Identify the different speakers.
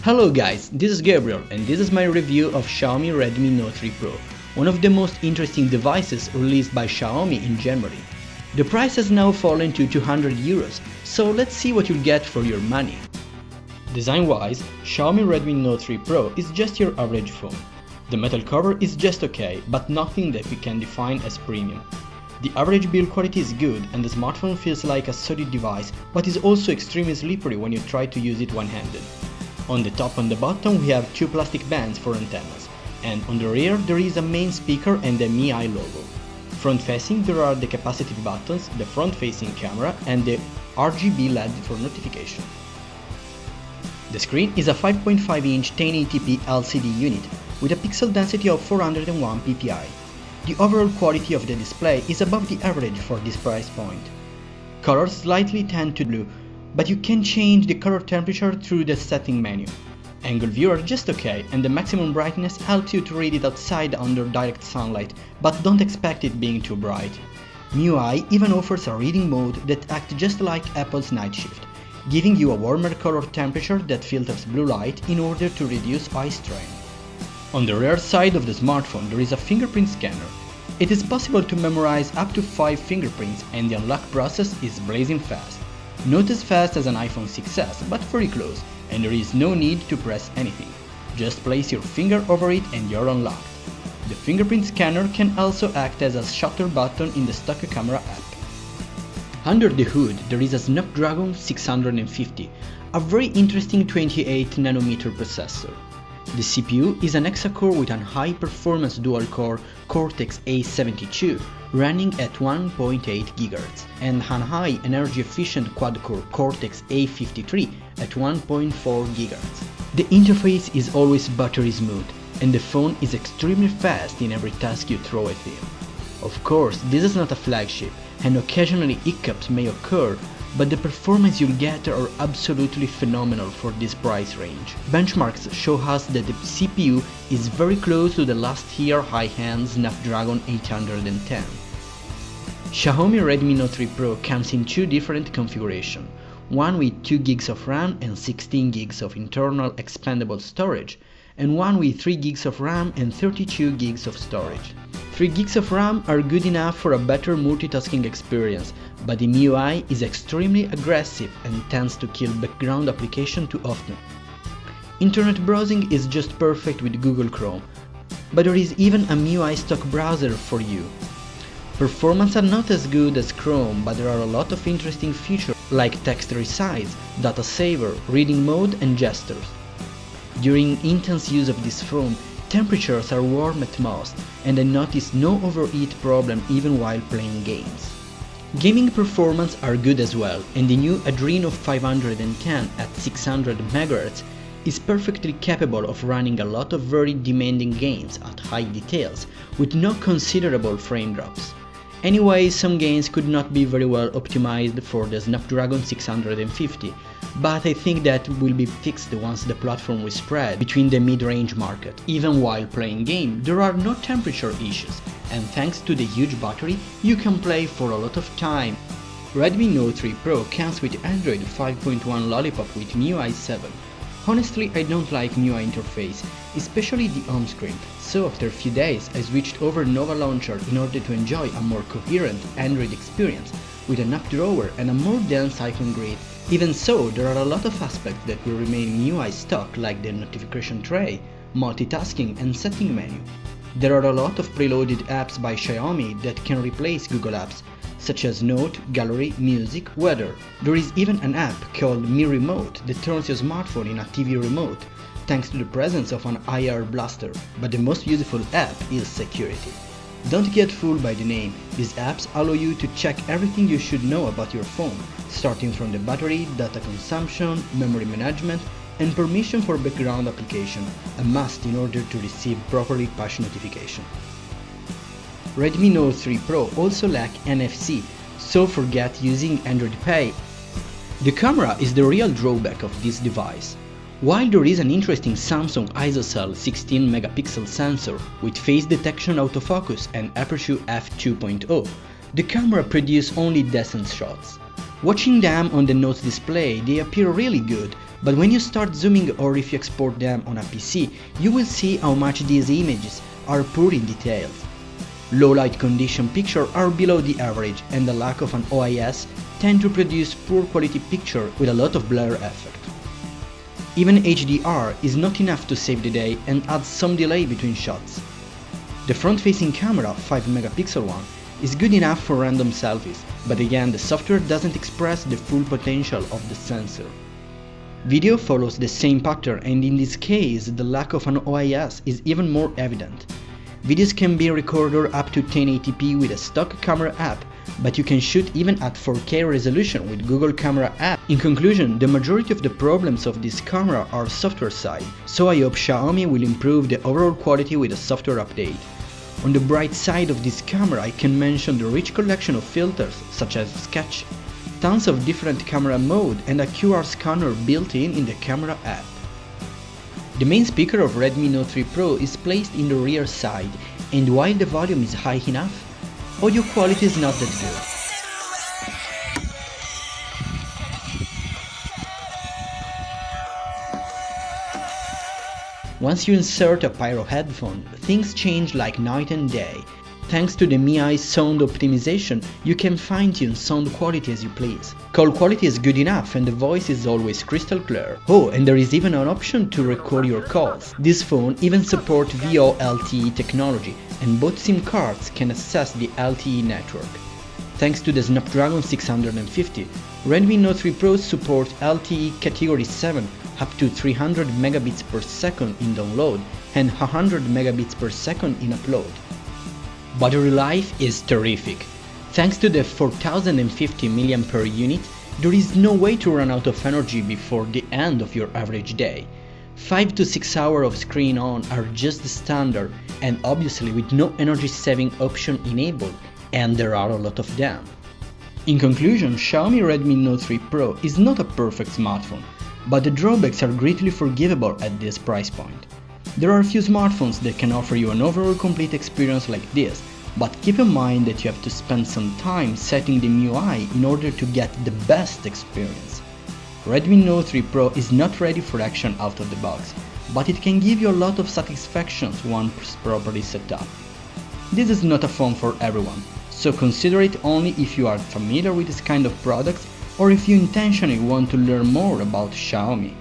Speaker 1: Hello guys, this is Gabriel and this is my review of Xiaomi Redmi Note 3 Pro, one of the most interesting devices released by Xiaomi in January. The price has now fallen to €200, so let's see what you'll get for your money. Design-wise, Xiaomi Redmi Note 3 Pro is just your average phone. The metal cover is just okay, but nothing that we can define as premium. The average build quality is good and the smartphone feels like a solid device, but is also extremely slippery when you try to use it one-handed. On the top and the bottom we have two plastic bands for antennas, and on the rear there is a main speaker and the MIUI logo. Front-facing there are the capacitive buttons, the front-facing camera and the RGB LED for notification. The screen is a 5.5-inch 1080p LCD unit with a pixel density of 401 ppi. The overall quality of the display is above the average for this price point. Colors slightly tend to blue, but you can change the color temperature through the setting menu. Angle view are just okay, and the maximum brightness helps you to read it outside under direct sunlight, but don't expect it being too bright. MIUI even offers a reading mode that acts just like Apple's night shift, giving you a warmer color temperature that filters blue light in order to reduce eye strain. On the rear side of the smartphone there is a fingerprint scanner. It is possible to memorize up to 5 fingerprints and the unlock process is blazing fast. Not as fast as an iPhone 6s, but very close, and there is no need to press anything. Just place your finger over it and you're unlocked. The fingerprint scanner can also act as a shutter button in the stock camera app. Under the hood there is a Snapdragon 650, a very interesting 28nm processor. The CPU is an hexa-core with a high-performance dual-core Cortex-A72 running at 1.8 GHz and an high energy-efficient quad-core Cortex-A53 at 1.4 GHz. The interface is always buttery smooth, and the phone is extremely fast in every task you throw at it. Of course, this is not a flagship, and occasionally hiccups may occur, but the performance you'll get are absolutely phenomenal for this price range. Benchmarks show us that the CPU is very close to the last year high-end Snapdragon 810. Xiaomi Redmi Note 3 Pro comes in two different configurations, one with 2 GB of RAM and 16 GB of internal expandable storage, and one with 3 GB of RAM and 32 GB of storage. 3 GB of RAM are good enough for a better multitasking experience, but the MIUI is extremely aggressive and tends to kill background applications too often. Internet browsing is just perfect with Google Chrome, but there is even a MIUI stock browser for you. Performance are not as good as Chrome, but there are a lot of interesting features like text resize, data saver, reading mode and gestures. During intense use of this phone, temperatures are warm at most, and I noticed no overheat problem even while playing games. Gaming performance are good as well, and the new Adreno 510 at 600 MHz is perfectly capable of running a lot of very demanding games at high details with no considerable frame drops. Anyway, some games could not be very well optimized for the Snapdragon 650, but I think that will be fixed once the platform will spread between the mid-range market. Even while playing games, there are no temperature issues, and thanks to the huge battery, you can play for a lot of time. Redmi Note 3 Pro comes with Android 5.1 Lollipop with MIUI 7. Honestly, I don't like MIUI interface, especially the home screen, so after a few days I switched over Nova Launcher in order to enjoy a more coherent Android experience with an app drawer and a more dense icon grid. Even so, there are a lot of aspects that will remain MIUI stock, like the notification tray, multitasking and setting menu. There are a lot of preloaded apps by Xiaomi that can replace Google Apps, such as Note, Gallery, Music, Weather. There is even an app called Mi Remote that turns your smartphone in a TV remote, thanks to the presence of an IR blaster, but the most useful app is security. Don't get fooled by the name, these apps allow you to check everything you should know about your phone, starting from the battery, data consumption, memory management, and permission for background application, a must in order to receive properly push notification. Redmi Note 3 Pro also lack NFC, so forget using Android Pay. The camera is the real drawback of this device. While there is an interesting Samsung ISOCELL 16 megapixel sensor with face detection autofocus and aperture f2.0, the camera produces only decent shots. Watching them on the Note display, they appear really good, But when you start zooming or if you export them on a PC, you will see how much these images are poor in details. Low light condition pictures are below the average, and the lack of an OIS tend to produce poor quality picture with a lot of blur effect. Even HDR is not enough to save the day and adds some delay between shots. The front-facing camera, 5-megapixel one, is good enough for random selfies, but again the software doesn't express the full potential of the sensor. Video follows the same pattern, and in this case the lack of an OIS is even more evident. Videos can be recorded up to 1080p with a stock camera app, but you can shoot even at 4K resolution with Google Camera app. In conclusion, the majority of the problems of this camera are software side, so I hope Xiaomi will improve the overall quality with a software update. On the bright side of this camera, I can mention the rich collection of filters such as Sketch, tons of different camera mode, and a QR scanner built in the camera app. The main speaker of Redmi Note 3 Pro is placed in the rear side, and while the volume is high enough, audio quality is not that good. Once you insert a Pyro headphone, things change like night and day. Thanks to the MIUI sound optimization, you can fine-tune sound quality as you please. Call quality is good enough and the voice is always crystal clear. Oh, and there is even an option to record your calls. This phone even supports VoLTE technology, and both SIM cards can access the LTE network. Thanks to the Snapdragon 650, Redmi Note 3 Pro supports LTE Category 7 up to 300 megabits per second in download and 100 megabits per second in upload. Battery life is terrific. Thanks to the 4050 mAh unit, there is no way to run out of energy before the end of your average day. 5 to 6 hours of screen on are just the standard, and obviously with no energy saving option enabled, and there are a lot of them. In conclusion, Xiaomi Redmi Note 3 Pro is not a perfect smartphone, but the drawbacks are greatly forgivable at this price point. There are a few smartphones that can offer you an overall complete experience like this, but keep in mind that you have to spend some time setting the MIUI in order to get the best experience. Redmi Note 3 Pro is not ready for action out of the box, but it can give you a lot of satisfactions once properly set up. This is not a phone for everyone, so consider it only if you are familiar with this kind of products or if you intentionally want to learn more about Xiaomi.